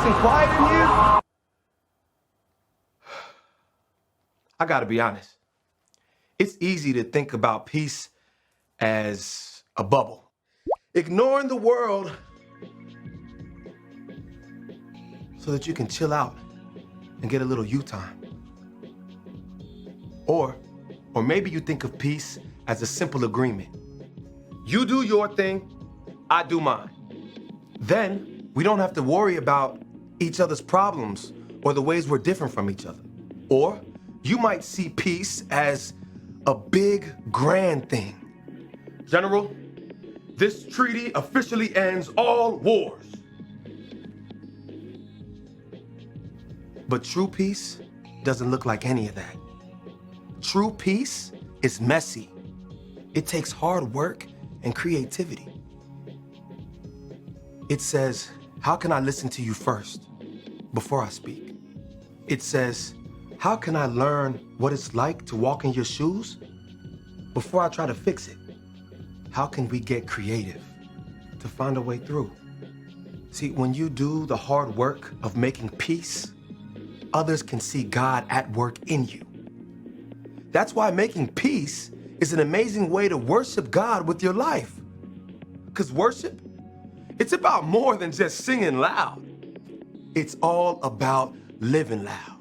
and quiet in here? I gotta be honest. It's easy to think about peace as a bubble. Ignoring the world so that you can chill out and get a little you time. Or maybe you think of peace as a simple agreement. You do your thing, I do mine. Then we don't have to worry about each other's problems or the ways we're different from each other. Or you might see peace as a big, grand thing. General, this treaty officially ends all wars. But true peace doesn't look like any of that. True peace is messy. It takes hard work and creativity. It says, how can I listen to you first before I speak? It says, how can I learn what it's like to walk in your shoes before I try to fix it? How can we get creative to find a way through? See, when you do the hard work of making peace, others can see God at work in you. That's why making peace is an amazing way to worship God with your life. Because worship, it's about more than just singing loud. It's all about living loud.